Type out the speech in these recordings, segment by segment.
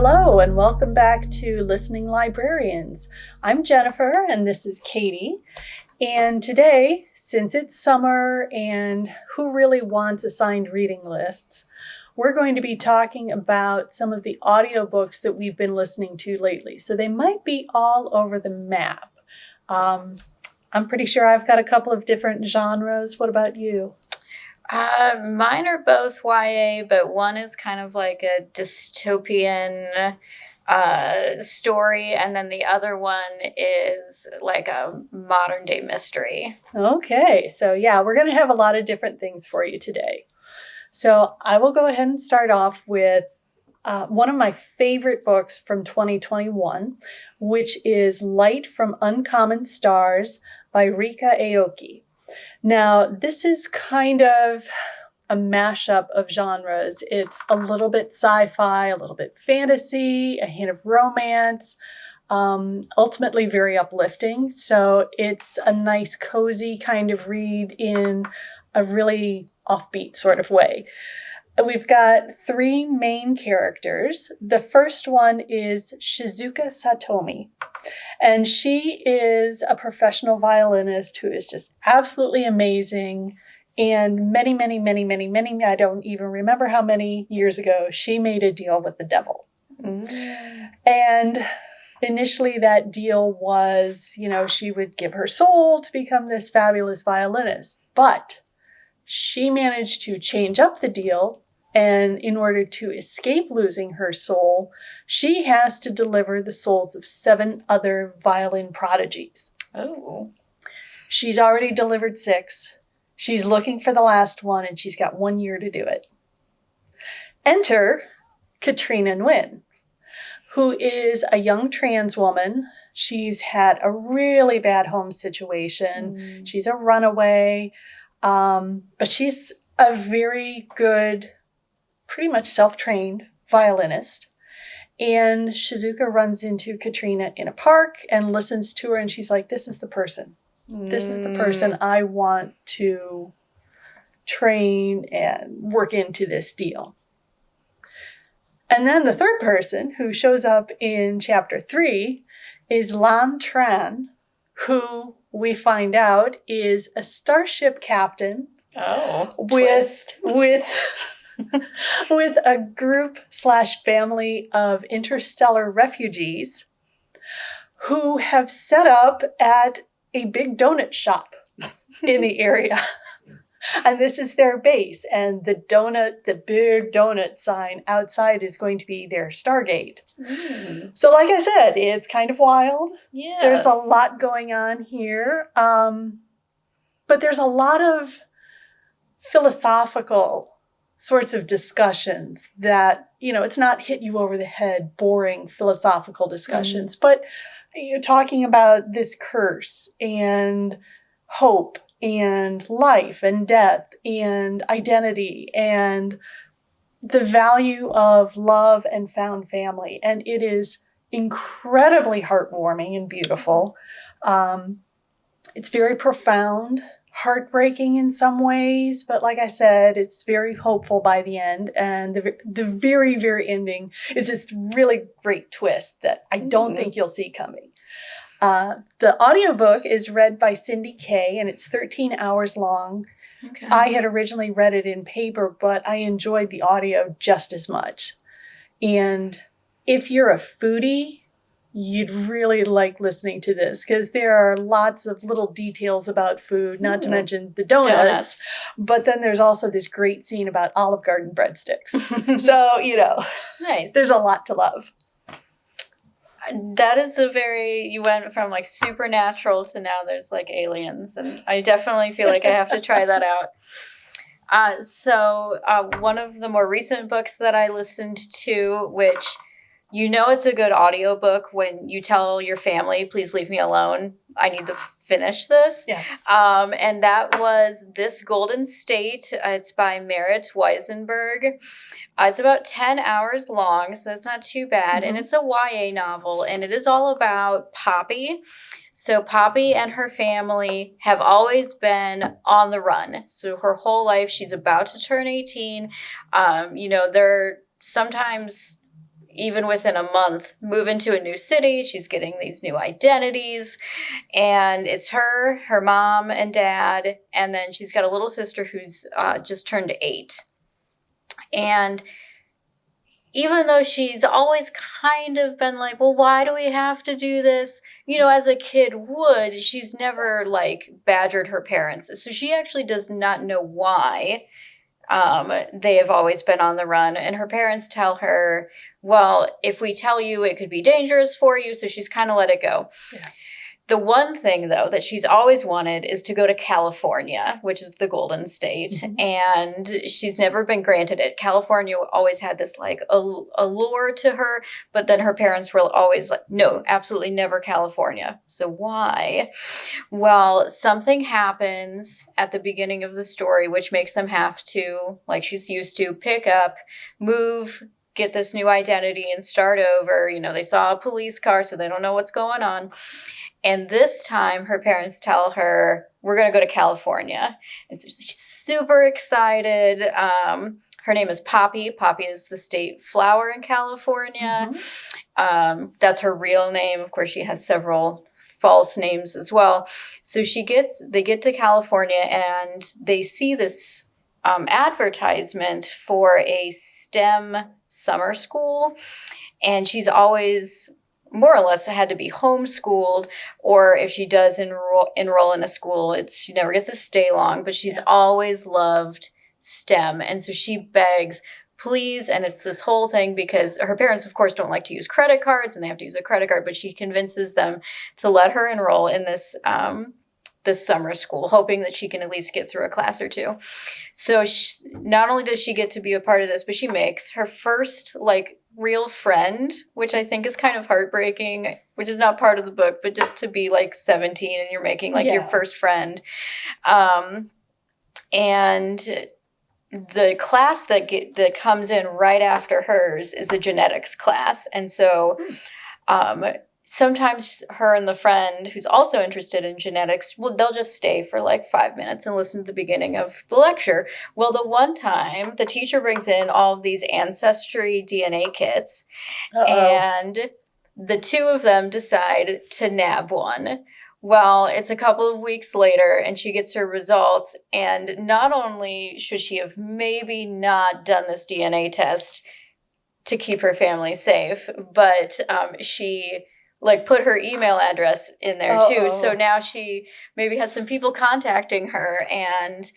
Hello and welcome back to Listening Librarians. I'm Jennifer and this is Katie. And today, since it's summer and who really wants assigned reading lists, we're going to be talking about some of the audiobooks that we've been listening to lately. So they might be all over the map. I'm pretty sure I've got a couple of different genres. What about you? Mine are both YA, but one is kind of like a dystopian story, and then the other one is like a modern day mystery. Okay, so yeah, we're going to have a lot of different things for you today. So I will go ahead and start off with one of my favorite books from 2021, which is Light from Uncommon Stars by Ryka Aoki. Now, this is kind of a mashup of genres. It's a little bit sci-fi, a little bit fantasy, a hint of romance, ultimately very uplifting. So it's a nice, cozy kind of read in a really offbeat sort of way. We've got three main characters. The first one is Shizuka Satomi, and she is a professional violinist who is just absolutely amazing. And many, I don't even remember how many years ago, she made a deal with the devil. Mm. And initially that deal was, she would give her soul to become this fabulous violinist. But she managed to change up the deal, and in order to escape losing her soul, she has to deliver the souls of 7 other violin prodigies. Oh. She's already delivered 6. She's looking for the last one, and she's got 1 year to do it. Enter Katrina Nguyen, who is a young trans woman. She's had a really bad home situation. She's a runaway. But she's a very good, pretty much self-trained violinist. And Shizuka runs into Katrina in a park and listens to her, and she's like, this is the person. This is the person I want to train and work into this deal. And then the third person who shows up in chapter 3 is Lan Tran, who we find out is a starship captain. Oh, with a group/family of interstellar refugees who have set up at a big donut shop in the area. And this is their base. And the big donut sign outside is going to be their Stargate. So like I said, it's kind of wild. Yes. There's a lot going on here. But there's a lot of philosophical sorts of discussions that, it's not hit you over the head, boring philosophical discussions, but you're talking about this curse and hope and life and death and identity and the value of love and found family. And it is incredibly heartwarming and beautiful. It's very profound, heartbreaking in some ways, but like I said, it's very hopeful by the end. And the very, very ending is this really great twist that I don't think you'll see coming. The audiobook is read by Cindy Kay, and it's 13 hours long. Okay. I had originally read it in paper, but I enjoyed the audio just as much. And if you're a foodie, you'd really like listening to this because there are lots of little details about food, not to mention the donuts. But then there's also this great scene about Olive Garden breadsticks. So, nice. There's a lot to love. That is you went from like supernatural to now there's like aliens. And I definitely feel like I have to try that out. So one of the more recent books that I listened to, which it's a good audiobook when you tell your family, please leave me alone. I need to finish this. Yes. And that was This Golden State. It's by Marit Weisenberg. It's about 10 hours long, so that's not too bad. And it's a YA novel, and it is all about Poppy. So Poppy and her family have always been on the run. So her whole life, she's about to turn 18. They're sometimes even within a month, move into a new city. She's getting these new identities. And it's her mom and dad. And then she's got a little sister who's just turned 8. And even though she's always kind of been like, well, why do we have to do this? You know, as a kid would, she's never like badgered her parents. So she actually does not know why they have always been on the run. And her parents tell her, well, if we tell you, it could be dangerous for you. So she's kind of let it go. Yeah. The one thing, though, that she's always wanted is to go to California, which is the Golden State. Mm-hmm. And she's never been granted it. California always had this, like, allure to her. But then her parents were always like, no, absolutely never California. So why? Well, something happens at the beginning of the story, which makes them have to, like she's used to, pick up, move, get this new identity, and start over. You know, they saw a police car, so they don't know what's going on. And this time, her parents tell her, we're going to go to California. And so she's super excited. Her name is Poppy. Poppy is the state flower in California. Mm-hmm. That's her real name. Of course, she has several false names as well. So they get to California, and they see this advertisement for a STEM summer school. And she's always more or less had to be homeschooled, or if she does enroll in a school, she never gets to stay long, but she's always loved STEM. And so she begs, please, and it's this whole thing because her parents, of course, don't like to use credit cards, and they have to use a credit card, but she convinces them to let her enroll in this summer school, hoping that she can at least get through a class or two. So not only does she get to be a part of this, but she makes her first, like, real friend, which I think is kind of heartbreaking, which is not part of the book, but just to be like 17 and you're making like your first friend. And the class that comes in right after hers is a genetics class. And so sometimes her and the friend who's also interested in genetics, they'll just stay for like 5 minutes and listen to the beginning of the lecture. Well, the one time the teacher brings in all of these ancestry DNA kits. Uh-oh. And the two of them decide to nab one. Well, it's a couple of weeks later and she gets her results. And not only should she have maybe not done this DNA test to keep her family safe, but she like put her email address in there too. So now she maybe has some people contacting her. And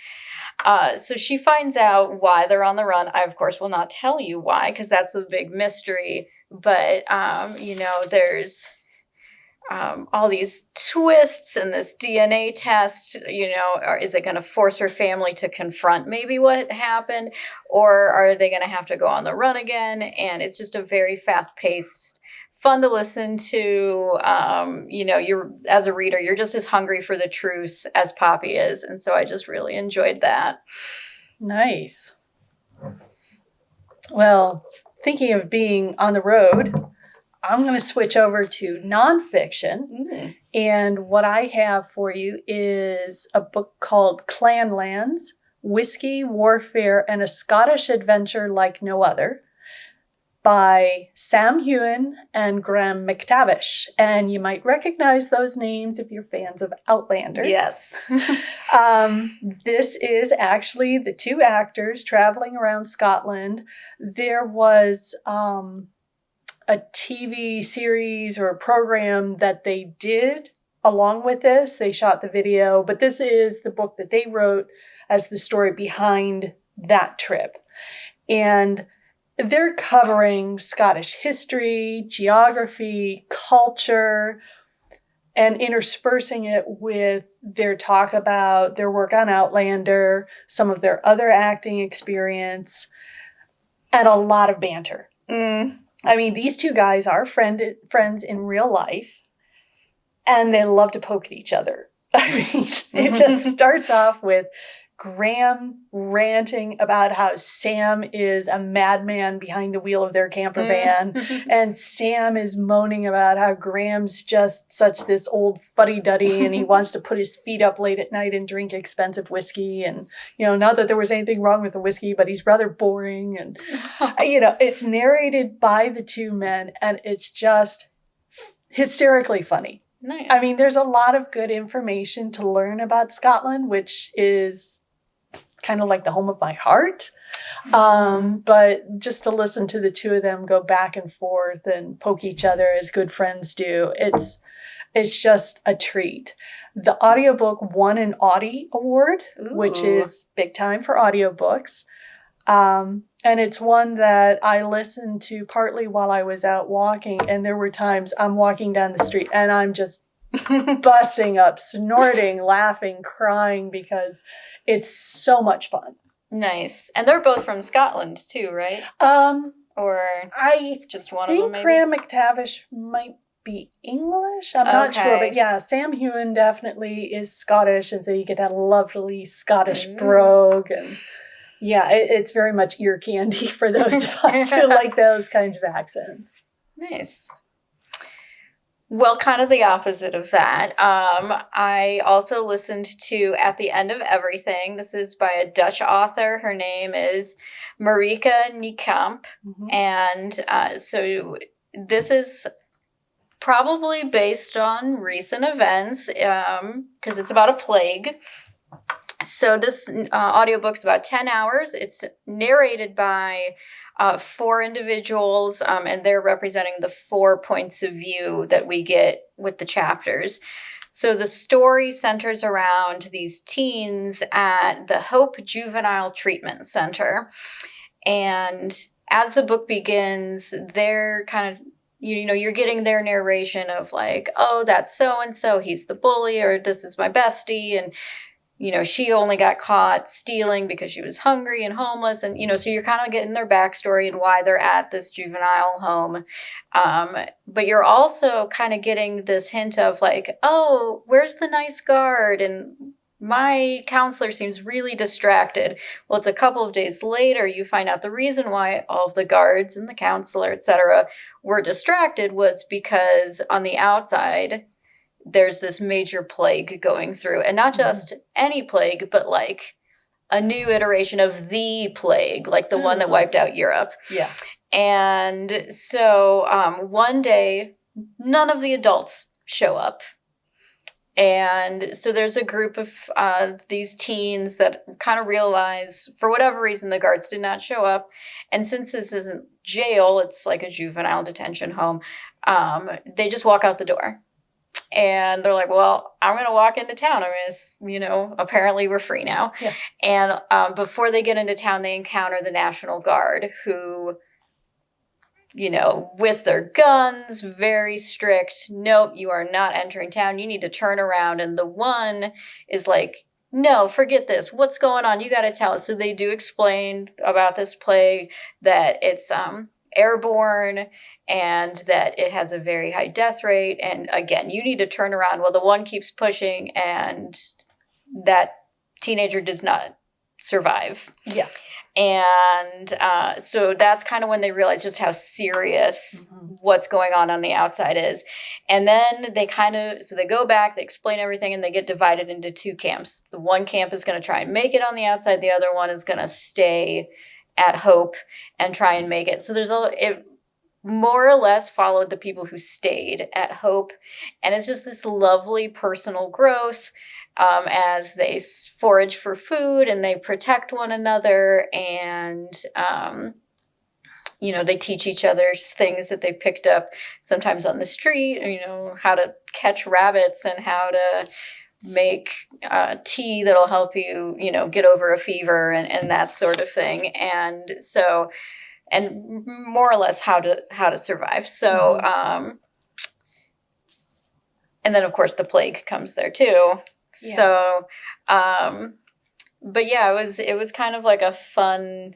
so she finds out why they're on the run. I, of course, will not tell you why, because that's a big mystery. But, you know, there's all these twists in this DNA test. You know, or is it going to force her family to confront maybe what happened? Or are they going to have to go on the run again? And it's just a very fast-paced, fun to listen to. You know, you're as a reader, you're just as hungry for the truth as Poppy is. And so I just really enjoyed that. Nice. Well, thinking of being on the road, I'm going to switch over to nonfiction. Mm-hmm. And what I have for you is a book called Clanlands, Whisky, Warfare, and a Scottish Adventure Like No Other, by Sam Heughan and Graham McTavish. And you might recognize those names if you're fans of Outlander. Yes. This is actually the two actors traveling around Scotland. There was a TV series or a program that they did along with this. They shot the video, but this is the book that they wrote as the story behind that trip. And they're covering Scottish history, geography, culture, and interspersing it with their talk about their work on Outlander, some of their other acting experience, and a lot of banter. Mm. I mean, these two guys are friends in real life, and they love to poke at each other. I mean, it just starts off with Graham ranting about how Sam is a madman behind the wheel of their camper van, and Sam is moaning about how Graham's just such this old fuddy-duddy and he wants to put his feet up late at night and drink expensive whiskey, and, not that there was anything wrong with the whiskey, but he's rather boring, and, it's narrated by the two men, and it's just hysterically funny. Nice. I mean, there's a lot of good information to learn about Scotland, which is kind of like the home of my heart. But just to listen to the two of them go back and forth and poke each other as good friends do, it's just a treat. The audiobook won an Audie Award, which is big time for audiobooks. And it's one that I listened to partly while I was out walking, and there were times I'm walking down the street and I'm just busting up, snorting, laughing, crying, because it's so much fun. Nice. And they're both from Scotland too, right? Or I just one of them, maybe? Graham McTavish might be English. I'm not sure, but yeah, Sam Heughan definitely is Scottish, and so you get that lovely Scottish brogue, and yeah, it's very much ear candy for those of us who like those kinds of accents. Nice. Well, kind of the opposite of that. I also listened to At the End of Everything. This is by a Dutch author. Her name is Marieke Nijkamp. And so this is probably based on recent events because it's about a plague. So this audiobook's about 10 hours. It's narrated by 4 individuals, and they're representing the 4 points of view that we get with the chapters. So the story centers around these teens at the Hope Juvenile Treatment Center. And as the book begins, they're kind of, you're getting their narration of like, oh, that's so-and-so, he's the bully, or this is my bestie, and she only got caught stealing because she was hungry and homeless. And, so you're kind of getting their backstory and why they're at this juvenile home. But you're also kind of getting this hint of like, oh, where's the nice guard? And my counselor seems really distracted. Well, it's a couple of days later, you find out the reason why all of the guards and the counselor, etc., were distracted was because on the outside, there's this major plague going through, and not just any plague, but like a new iteration of the plague, like the one that wiped out Europe. Yeah. And so one day, none of the adults show up. And so there's a group of these teens that kind of realize, for whatever reason, the guards did not show up. And since this isn't jail, it's like a juvenile detention home, they just walk out the door. And they're like, well, I'm going to walk into town. Apparently we're free now. Yeah. And before they get into town, they encounter the National Guard who, with their guns, very strict. Nope, you are not entering town. You need to turn around. And the one is like, no, forget this. What's going on? You got to tell us. So they do explain about this plague, that it's airborne, and that it has a very high death rate. And again, you need to turn around. Well, the one keeps pushing, and that teenager does not survive. Yeah. And so that's kind of when they realize just how serious what's going on the outside is. And then they they go back, they explain everything, and they get divided into 2 camps. The one camp is going to try and make it on the outside. The other one is going to stay at Hope and try and make it. So it more or less followed the people who stayed at Hope. And it's just this lovely personal growth as they forage for food and they protect one another. And, they teach each other things that they picked up sometimes on the street, how to catch rabbits and how to make tea that'll help you, get over a fever and that sort of thing. And so... and more or less how to survive. So, and then of course the plague comes there too. Yeah. So, but yeah, it was kind of like a fun,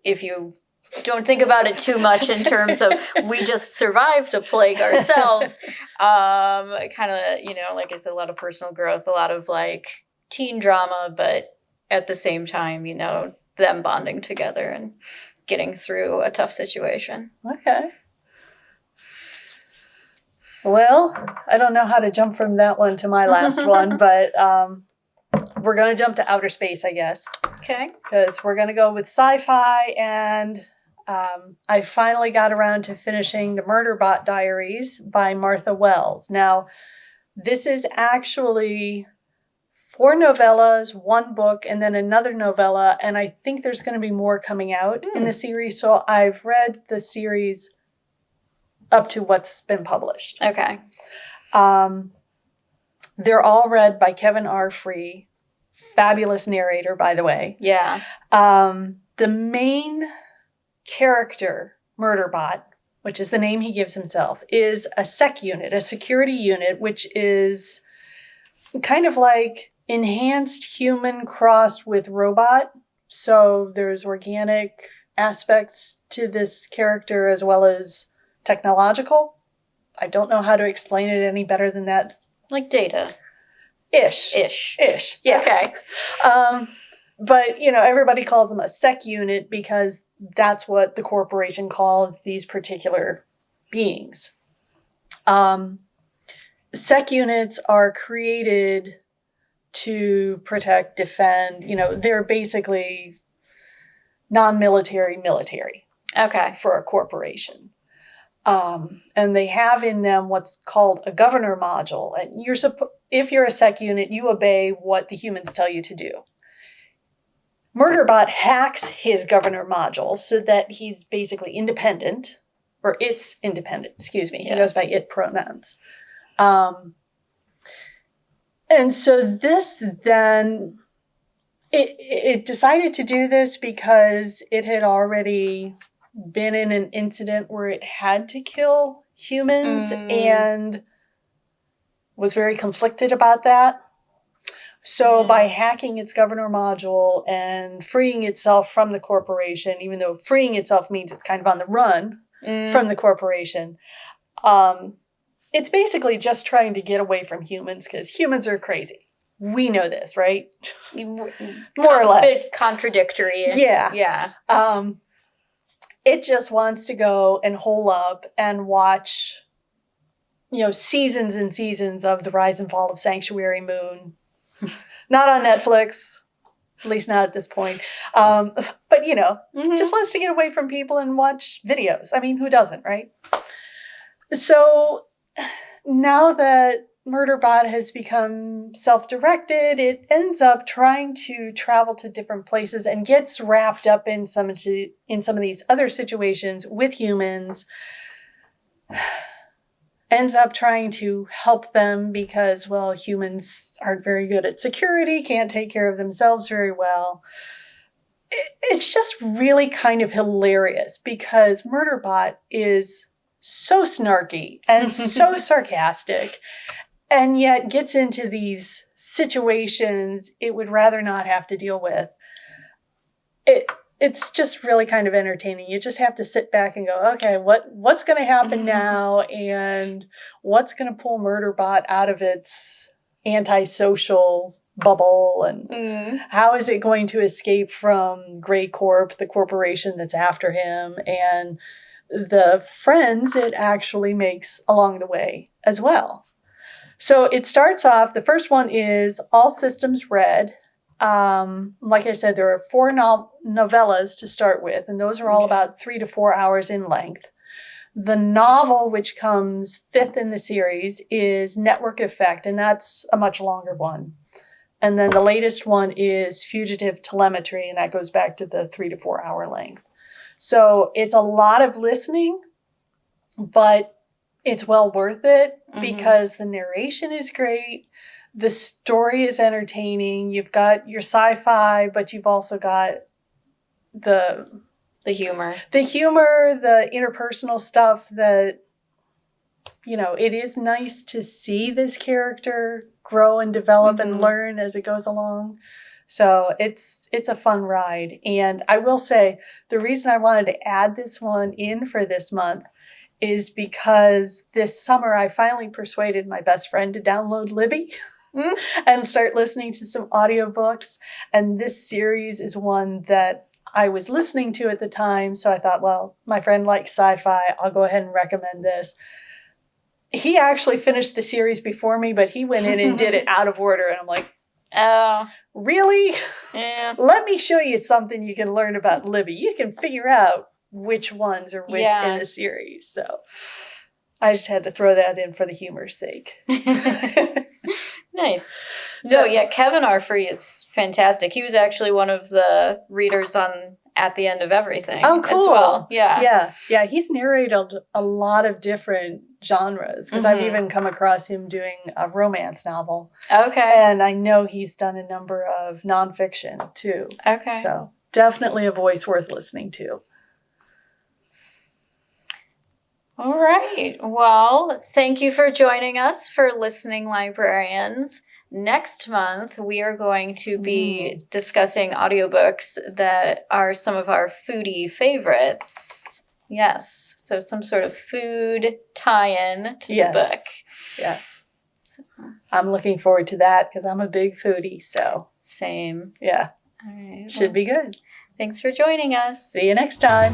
if you don't think about it too much in terms of we just survived a plague ourselves, kind of, like I said, a lot of personal growth, a lot of like teen drama, but at the same time, them bonding together and getting through a tough situation. Okay. Well, I don't know how to jump from that one to my last one, but we're going to jump to outer space, I guess. Okay. Because we're going to go with sci-fi, and I finally got around to finishing the Murderbot Diaries by Martha Wells. Now, this is actually 4 novellas, 1 book, and then another novella, and I think there's going to be more coming out in the series, so I've read the series up to what's been published. Okay. They're all read by Kevin R. Free. Fabulous narrator, by the way. Yeah. The main character, Murderbot, which is the name he gives himself, is a sec unit, a security unit, which is kind of like enhanced human crossed with robot. So there's organic aspects to this character as well as technological. I don't know how to explain it any better than that. Like Data. Ish. Yeah. Okay. But, everybody calls them a sec unit because that's what the corporation calls these particular beings. Sec units are created to protect, defend, they're basically non-military military. Okay. For a corporation. And they have in them what's called a governor module. And if you're a sec unit, you obey what the humans tell you to do. Murderbot hacks his governor module so that he's basically independent, or it's independent, excuse me. He goes by it pronouns. And so this then, it decided to do this because it had already been in an incident where it had to kill humans and was very conflicted about that. So by hacking its governor module and freeing itself from the corporation, even though freeing itself means it's kind of on the run from the corporation, it's basically just trying to get away from humans because humans are crazy. We know this, right? More or less. A bit contradictory. Yeah. Yeah. It just wants to go and hole up and watch, seasons and seasons of The Rise and Fall of Sanctuary Moon. Not on Netflix, at least not at this point. But, just wants to get away from people and watch videos. I mean, who doesn't, right? So now that Murderbot has become self-directed, it ends up trying to travel to different places and gets wrapped up in some of these other situations with humans. Ends up trying to help them because, humans aren't very good at security, can't take care of themselves very well. It's just really kind of hilarious because Murderbot is so snarky and so sarcastic, and yet gets into these situations it would rather not have to deal with. It's just really kind of entertaining. You just have to sit back and go, okay, what's going to happen now, and what's going to pull Murderbot out of its antisocial bubble, and how is it going to escape from Grey Corp, the corporation that's after him, and the friends it actually makes along the way as well. So it starts off, the first one is All Systems Red. Like I said, there are 4 novellas to start with, and those are all about 3 to 4 hours in length. The novel, which comes 5th in the series, is Network Effect, and that's a much longer one. And then the latest one is Fugitive Telemetry, and that goes back to the 3 to 4 hour length. So it's a lot of listening, but it's well worth it because the narration is great. The story is entertaining. You've got your sci-fi, but you've also got the humor. The humor, the interpersonal stuff that, it is nice to see this character grow and develop and learn as it goes along. So it's a fun ride. And I will say, the reason I wanted to add this one in for this month is because this summer I finally persuaded my best friend to download Libby. and start listening to some audiobooks. And this series is one that I was listening to at the time. So I thought, well, my friend likes sci-fi. I'll go ahead and recommend this. He actually finished the series before me, but he went in and did it out of order. And I'm like, oh, really? Yeah. Let me show you something you can learn about Libby. You can figure out which ones are which in a series. So I just had to throw that in for the humor's sake. Nice. So yeah, Kevin R. Free is fantastic. He was actually one of the readers on At the End of Everything. Oh, cool. As well. Yeah. Yeah. He's narrated a lot of different genres because I've even come across him doing a romance novel. Okay. And I know he's done a number of nonfiction too. Okay. So definitely a voice worth listening to. All right. Well, thank you for joining us for Listening Librarians. Next month, we are going to be discussing audiobooks that are some of our foodie favorites. Yes. So some sort of food tie-in to the book. Yes. So. I'm looking forward to that because I'm a big foodie. So same. Yeah. All right. Should be good. Thanks for joining us. See you next time.